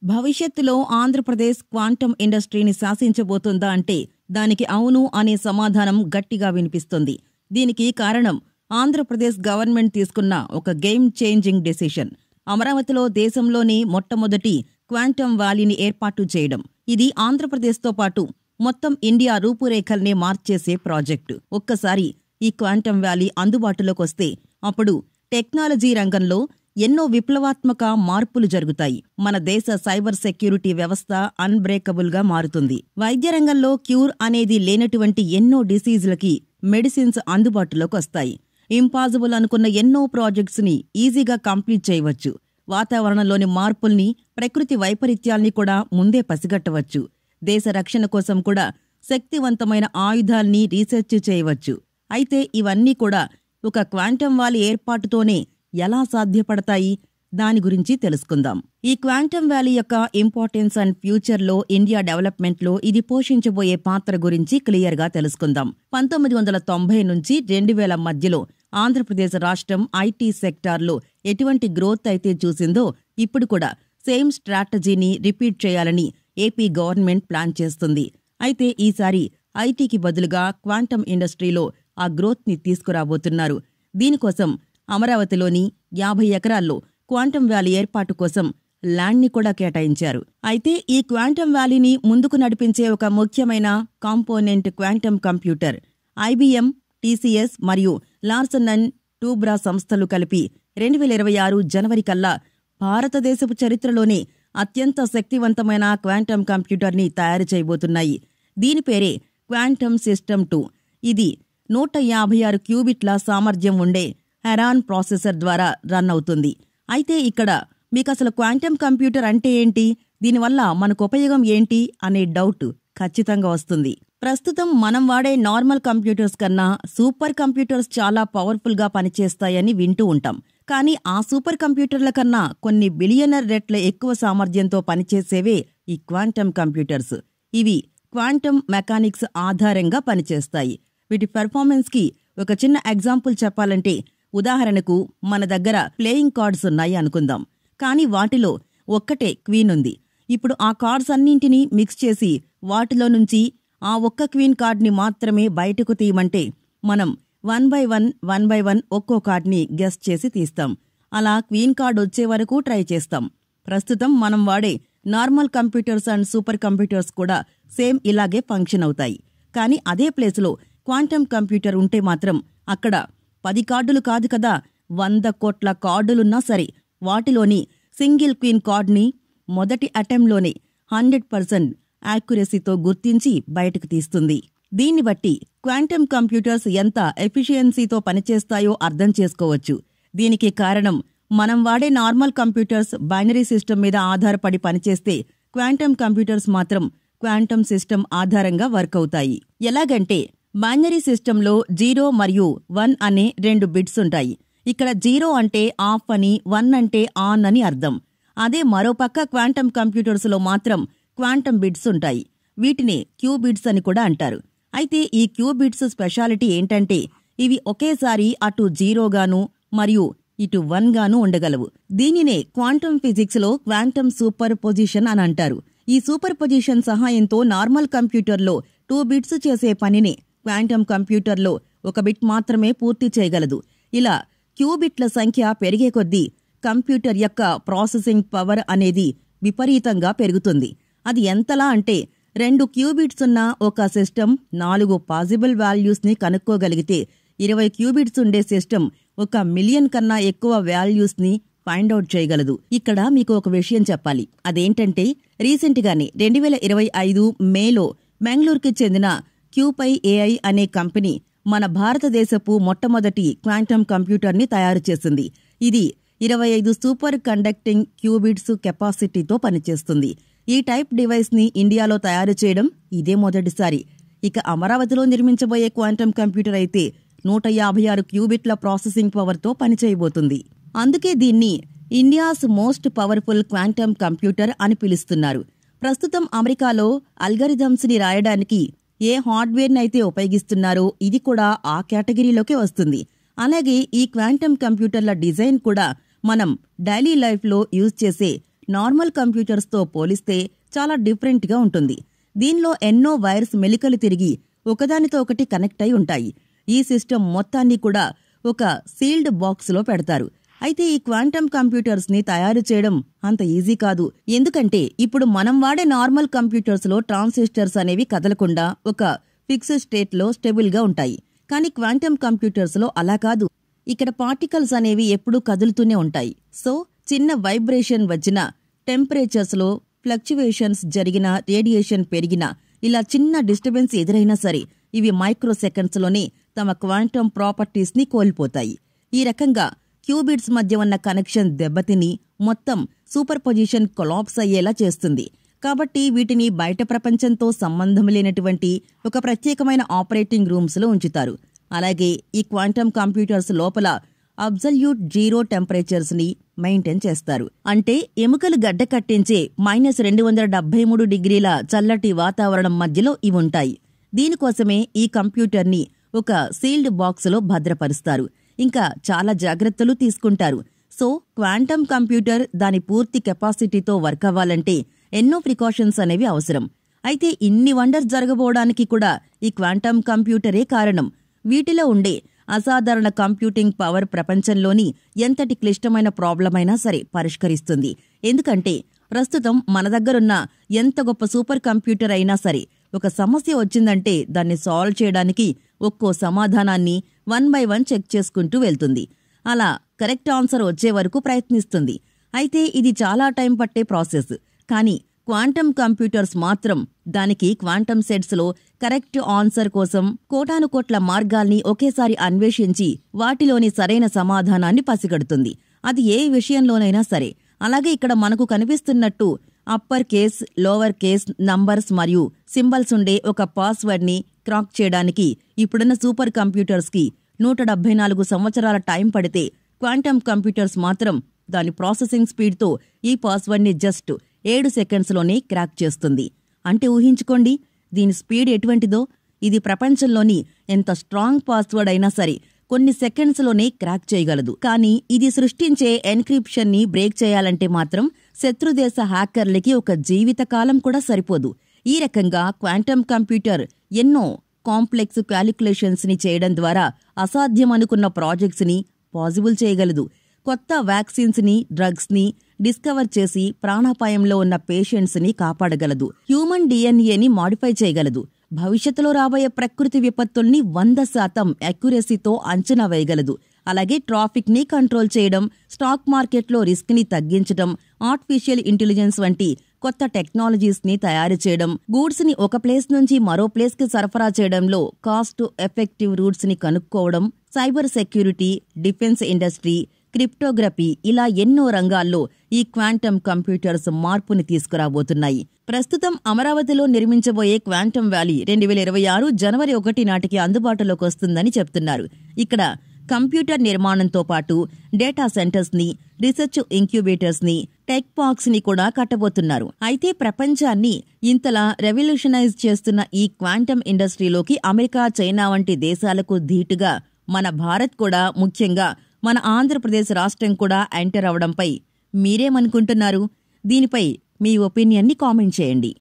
భవిష్యత్తులో ఆంధ్రప్రదేశ్ క్వాంటం ఇండస్ట్రీని శాసించబోతుందా అంటే దానికి అవును అనే సమాధానం గట్టిగా వినిపిస్తుంది. దీనికి కారణం ఆంధ్రప్రదేశ్ గవర్నమెంట్ తీసుకున్న ఒక గేమ్ చేంజింగ్ డెసిషన్. అమరావతిలో దేశంలోని మొట్టమొదటి క్వాంటం వ్యాలీని ఏర్పాటు చేయడం. ఇది ఆంధ్రప్రదేశ్తో పాటు మొత్తం ఇండియా రూపురేఖల్ని మార్చేసే ప్రాజెక్టు. ఒక్కసారి ఈ క్వాంటం వ్యాలీ అందుబాటులోకొస్తే అప్పుడు టెక్నాలజీ రంగంలో ఎన్నో విప్లవాత్మక మార్పులు జరుగుతాయి. మన దేశ సైబర్ సెక్యూరిటీ వ్యవస్థ అన్బ్రేకబుల్గా మారుతుంది. వైద్య రంగంలో క్యూర్ అనేది లేనటువంటి ఎన్నో డిసీజులకి మెడిసిన్స్ అందుబాటులోకి వస్తాయి. ఇంపాసిబుల్ అనుకున్న ఎన్నో ప్రాజెక్ట్స్ని ఈజీగా కంప్లీట్ చేయవచ్చు. వాతావరణంలోని మార్పుల్ని, ప్రకృతి వైపరీత్యాల్ని కూడా ముందే పసిగట్టవచ్చు. దేశ రక్షణ కోసం కూడా శక్తివంతమైన ఆయుధాల్ని రీసెర్చ్ చేయవచ్చు. అయితే ఇవన్నీ కూడా ఒక క్వాంటం వ్యాలీ ఏర్పాటుతోనే ఎలా సాధ్యపడతాయి? దాని గురించి తెలుసుకుందాం. ఈ క్వాంటం వ్యాలీ యొక్క ఇంపార్టెన్స్ అండ్ ఫ్యూచర్లో ఇండియా డెవలప్మెంట్లో ఇది పోషించబోయే పాత్ర గురించి క్లియర్గా తెలుసుకుందాం. 1990 నుంచి 2000 మధ్యలో ఆంధ్రప్రదేశ్ రాష్ట్రం ఐటీ సెక్టార్లో ఎటువంటి గ్రోత్ అయితే చూసిందో ఇప్పుడు కూడా సేమ్ స్ట్రాటజీని రిపీట్ చేయాలని ఏపీ గవర్నమెంట్ ప్లాన్ చేస్తుంది. అయితే ఈసారి ఐటీకి బదులుగా క్వాంటం ఇండస్ట్రీలో ఆ గ్రోత్ని తీసుకురాబోతున్నారు. దీనికోసం అమరావతిలోని 50 ఎకరాల్లో క్వాంటం వ్యాలీ ఏర్పాటు కోసం ల్యాండ్ని కూడా కేటాయించారు. అయితే ఈ క్వాంటం వ్యాలీని ముందుకు నడిపించే ఒక ముఖ్యమైన component quantum computer. IBM, TCS మరియు లార్సన్ అండ్ టూబ్రా సంస్థలు కలిపి 2026 జనవరి కల్లా భారతదేశపు చరిత్రలోనే అత్యంత శక్తివంతమైన క్వాంటం కంప్యూటర్ని తయారు చేయబోతున్నాయి. దీని పేరే క్వాంటమ్ సిస్టమ్ 2. ఇది 156 క్యూబిట్ల సామర్థ్యం ఉండే హెరాన్ ప్రాసెసర్ ద్వారా రన్ అవుతుంది. అయితే ఇక్కడ మీకసలు క్వాంటమ్ కంప్యూటర్ అంటే ఏంటి, దీనివల్ల మనకు ఉపయోగం ఏంటి అనే డౌట్ ఖచ్చితంగా వస్తుంది. ప్రస్తుతం మనం వాడే నార్మల్ కంప్యూటర్స్ కన్నా సూపర్ కంప్యూటర్స్ చాలా పవర్ఫుల్గా పనిచేస్తాయని వింటూ ఉంటాం. కానీ ఆ సూపర్ కంప్యూటర్ల కన్నా కొన్ని బిలియనర్ రెట్ల ఎక్కువ సామర్థ్యంతో పనిచేసేవే ఈ క్వాంటమ్ కంప్యూటర్స్. ఇవి క్వాంటమ్ మెకానిక్స్ ఆధారంగా పనిచేస్తాయి. వీటి పెర్ఫార్మెన్స్కి ఒక చిన్న ఎగ్జాంపుల్ చెప్పాలంటే, ఉదాహరణకు మన దగ్గర ప్లేయింగ్ కార్డ్స్ ఉన్నాయి అనుకుందాం. కానీ వాటిలో ఒక్కటే క్వీన్ ఉంది. ఇప్పుడు ఆ కార్డ్స్ అన్నింటినీ మిక్స్ చేసి వాటిలో నుంచి ఆ ఒక్క క్వీన్ కార్డ్ని మాత్రమే బయటకు తీయమంటే మనం 1 బై 1 ఒక్కో కార్డ్ని గెస్ చేసి తీస్తాం. అలా క్వీన్ కార్డ్ వచ్చే వరకు ట్రై చేస్తాం. ప్రస్తుతం మనం వాడే normal computers and super computers కూడా సేమ్ ఇలాగే ఫంక్షన్ అవుతాయి. కానీ అదే ప్లేస్లో క్వాంటమ్ కంప్యూటర్ ఉంటే మాత్రం అక్కడ 10 కార్డులు కాదు కదా, 100 కోట్ల కార్డులున్నా సరే వాటిలోని సింగిల్ క్వీన్ కార్డ్ని మొదటి అటెంప్ట్లోనే 100% యాక్యురసీతో గుర్తించి బయటకు తీస్తుంది. దీన్ని బట్టి క్వాంటమ్ కంప్యూటర్స్ ఎంత ఎఫిషియన్సీతో పనిచేస్తాయో అర్థం చేసుకోవచ్చు. దీనికి కారణం మనం వాడే నార్మల్ కంప్యూటర్స్ బైనరీ సిస్టమ్ మీద ఆధారపడి పనిచేస్తే క్వాంటమ్ కంప్యూటర్స్ మాత్రం క్వాంటమ్ సిస్టమ్ ఆధారంగా వర్క్ అవుతాయి. ఎలాగంటే బైనరీ సిస్టంలో 0 మరియు 1 అనే 2 బిట్స్ ఉంటాయి. ఇక్కడ 0 అంటే ఆఫ్ అని, 1 అంటే ఆన్ అని అర్థం. అదే మరోపక్క క్వాంటమ్ కంప్యూటర్స్లో మాత్రం క్వాంటమ్ బిట్స్ ఉంటాయి. వీటిని క్యూబిట్స్ అని కూడా అంటారు. అయితే ఈ క్యూబిట్స్ స్పెషాలిటీ ఏంటంటే ఇవి ఒకేసారి అటు 0 గాను మరియు ఇటు 1 గాను ఉండగలవు. దీనినే క్వాంటమ్ ఫిజిక్స్లో క్వాంటమ్ సూపర్ పొజిషన్ అని అంటారు. ఈ సూపర్ పొజిషన్ సహాయంతో నార్మల్ కంప్యూటర్లో 2 బిట్స్ చేసే పనిని క్వాంటమ్ కంప్యూటర్లో 1 బిట్ మాత్రమే పూర్తి చేయగలదు. ఇలా క్యూబిట్ల సంఖ్య పెరిగే కొద్దీ కంప్యూటర్ యొక్క ప్రాసెసింగ్ పవర్ అనేది విపరీతంగా పెరుగుతుంది. అది ఎంతలా అంటే 2 క్యూబిట్స్ ఉన్న ఒక సిస్టమ్ 4 పాసిబుల్ వాల్యూస్ని కనుక్కోగలిగితే 20 క్యూబిట్స్ ఉండే సిస్టమ్ 1 మిలియన్ కన్నా ఎక్కువ వాల్యూస్ని ఫైండ్ అవుట్ చేయగలదు. ఇక్కడ మీకు ఒక విషయం చెప్పాలి. అదేంటంటే రీసెంట్గానే 2025 మేలో బెంగళూరుకి చెందిన క్యూపై ఏఐ అనే కంపెనీ మన భారతదేశపు మొట్టమొదటి క్వాంటమ్ కంప్యూటర్ని తయారు చేసింది. ఇది 25 సూపర్ కండక్టింగ్ క్యూబిట్స్ కెపాసిటీతో పనిచేస్తుంది. ఈ టైప్ డివైస్ని ఇండియాలో తయారు చేయడం ఇదే మొదటిసారి. ఇక అమరావతిలో నిర్మించబోయే క్వాంటమ్ కంప్యూటర్ అయితే 156 క్యూబిట్ల ప్రాసెసింగ్ పవర్తో పనిచేయబోతుంది. అందుకే దీన్ని India's most powerful quantum computer అని పిలుస్తున్నారు. ప్రస్తుతం అమెరికాలో అల్గరిథమ్స్ని రాయడానికి ఏ హార్డ్వేర్నైతే ఉపయోగిస్తున్నారో ఇది కూడా ఆ కేటగిరీలోకే వస్తుంది. అలాగే ఈ క్వాంటమ్ కంప్యూటర్ల డిజైన్ కూడా మనం డైలీ లైఫ్లో యూజ్ చేసే నార్మల్ కంప్యూటర్స్తో పోలిస్తే చాలా డిఫరెంట్గా ఉంటుంది. దీనిలో ఎన్నో వైర్స్ మెలికలు తిరిగి ఒకదానితో ఒకటి కనెక్ట్ అయి ఉంటాయి. ఈ సిస్టమ్ మొత్తాన్ని కూడా ఒక సీల్డ్ బాక్స్లో పెడతారు. అయితే ఈ క్వాంటమ్ కంప్యూటర్స్ని తయారు చేయడం అంత ఈజీ కాదు. ఎందుకంటే ఇప్పుడు మనం వాడే నార్మల్ కంప్యూటర్స్లో ట్రాన్సిస్టర్స్ అనేవి కదలకుండా ఒక ఫిక్స్డ్ స్టేట్లో స్టెబుల్గా ఉంటాయి. కానీ క్వాంటమ్ కంప్యూటర్స్లో అలా కాదు. ఇక్కడ పార్టికల్స్ అనేవి ఎప్పుడూ కదులుతూనే ఉంటాయి. సో చిన్న వైబ్రేషన్ వచ్చినా, టెంపరేచర్స్లో ఫ్లక్చువేషన్స్ జరిగినా, రేడియేషన్ పెరిగినా, ఇలా చిన్న డిస్టర్బెన్స్ ఎదురైనా సరే ఇవి మైక్రో సెకండ్స్లోనే తమ క్వాంటమ్ ప్రాపర్టీస్ని కోల్పోతాయి. ఈ రకంగా క్యూబిట్స్ మధ్య ఉన్న కనెక్షన్ దెబ్బతిని మొత్తం సూపర్ పొజిషన్ కొలాప్స్ అయ్యేలా చేస్తుంది. కాబట్టి వీటిని బయట ప్రపంచంతో సంబంధం లేనటువంటి ఒక ప్రత్యేకమైన ఆపరేటింగ్ రూమ్స్లో ఉంచుతారు. అలాగే ఈ క్వాంటమ్ కంప్యూటర్స్ లోపల అబ్సల్యూట్ జీరో టెంపరేచర్స్ని మెయింటైన్ చేస్తారు. అంటే ఎముకలు గడ్డ కట్టించే -273 డిగ్రీల చల్లటి వాతావరణం మధ్యలో ఇవి ఉంటాయి. దీనికోసమే ఈ కంప్యూటర్ని ఒక సీల్డ్ బాక్స్లో భద్రపరుస్తారు. ఇంకా చాలా జాగ్రత్తలు తీసుకుంటారు. సో క్వాంటమ్ కంప్యూటర్ దాని పూర్తి కెపాసిటీతో వర్క్ అవ్వాలంటే ఎన్నో ప్రికాషన్స్ అనేవి అవసరం. అయితే ఇన్ని వండర్స్ జరగబోవడానికి కూడా ఈ క్వాంటమ్ కంప్యూటరే కారణం. వీటిలో ఉండే అసాధారణ కంప్యూటింగ్ పవర్ ప్రపంచంలోని ఎంతటి క్లిష్టమైన ప్రాబ్లం అయినా సరే పరిష్కరిస్తుంది. ఎందుకంటే ప్రస్తుతం మన దగ్గరున్న ఎంత గొప్ప సూపర్ కంప్యూటర్ అయినా సరే ఒక సమస్య వచ్చిందంటే దాన్ని సాల్వ్ చేయడానికి ఒక్కో సమాధానాన్ని 1 by 1 చెక్ చేసుకుంటూ వెళ్తుంది. అలా కరెక్ట్ ఆన్సర్ వచ్చే వరకు ప్రయత్నిస్తుంది. అయితే ఇది చాలా టైం పట్టే ప్రాసెస్. కానీ క్వాంటమ్ కంప్యూటర్స్ మాత్రం దానికి క్వాంటమ్ సెట్స్లో కరెక్ట్ ఆన్సర్ కోసం కోటానుకోట్ల మార్గాల్ని ఒకేసారి అన్వేషించి వాటిలోని సరైన సమాధానాన్ని పసిగడుతుంది. అది ఏ విషయంలోనైనా సరే. అలాగే ఇక్కడ మనకు కనిపిస్తున్నట్టు upper case, lower case, numbers మరియు సింబల్స్ ఉండే ఒక పాస్వర్డ్ని క్రాక్ చేయడానికి ఇప్పుడున్న సూపర్ కంప్యూటర్స్కి 174 సంవత్సరాల టైం పడితే క్వాంటమ్ కంప్యూటర్స్ మాత్రం దాని ప్రాసెసింగ్ స్పీడ్తో ఈ పాస్వర్డ్ని జస్ట్ 7 సెకండ్స్లోనే క్రాక్ చేస్తుంది. అంటే ఊహించుకోండి దీని స్పీడ్ ఎటువంటిదో. ఇది ప్రపంచంలోని ఎంత స్ట్రాంగ్ పాస్వర్డ్ అయినా సరే కొన్ని సెకండ్స్లోనే క్రాక్ చేయగలదు. కానీ ఇది సృష్టించే ఎన్క్రిప్షన్ని బ్రేక్ చేయాలంటే మాత్రం శత్రుదేశ హ్యాకర్లకి ఒక జీవితకాలం కూడా సరిపోదు. ఈ రకంగా క్వాంటమ్ కంప్యూటర్ ఎన్నో కాంప్లెక్స్ క్యాలిక్యులేషన్స్ని చేయడం ద్వారా అసాధ్యమనుకున్న ప్రాజెక్ట్స్ని పాజిబుల్ చేయగలదు. కొత్త వ్యాక్సిన్స్ని, డ్రగ్స్ని డిస్కవర్ చేసి ప్రాణాపాయంలో ఉన్న పేషెంట్స్ని కాపాడగలదు. హ్యూమన్ డిఎన్ఏని మాడిఫై చేయగలదు. భవిష్యత్తులో రాబోయే ప్రకృతి విపత్తుల్ని 100% అక్యురసీతో అంచనా వేయగలదు. అలాగే ట్రాఫిక్ని కంట్రోల్ చేయడం, స్టాక్ మార్కెట్లో రిస్క్ని తగ్గించడం, ఆర్టిఫిషియల్ ఇంటెలిజెన్స్ వంటి కొత్త టెక్నాలజీస్ని తయారు చేయడం, గూడ్స్ని ఒక ప్లేస్ నుంచి మరో ప్లేస్కి సరఫరా చేయడంలో కాస్ట్ ఎఫెక్టివ్ రూట్స్ని కనుక్కోవడం, cyber security, defence industry, cryptography ఇలా ఎన్నో రంగాల్లో ఈ క్వాంటమ్ కంప్యూటర్స్ మార్పుని తీసుకురాబోతున్నాయి. ప్రస్తుతం అమరావతిలో నిర్మించబోయే క్వాంటమ్ వ్యాలీ 2026 జనవరి 1 నాటికి అందుబాటులోకి వస్తుందని చెప్తున్నారు. ఇక్కడ కంప్యూటర్ నిర్మాణంతో పాటు డేటా సెంటర్స్ని, రీసెర్చ్ ఇంక్యుబేటర్స్ని, టెక్ పార్క్స్ని కూడా కట్టబోతున్నారు. అయితే ప్రపంచాన్ని ఇంతలా రెవల్యూషనైజ్ చేస్తున్న ఈ క్వాంటమ్ ఇండస్ట్రీలోకి అమెరికా, చైనా వంటి దేశాలకు ధీటుగా మన భారత్ కూడా, ముఖ్యంగా మన ఆంధ్రప్రదేశ్ రాష్ట్రం కూడా ఎంటర్ అవడంపై మీరేమనుకుంటున్నారు? దీనిపై మీ ఒపీనియన్ని కామెంట్ చేయండి.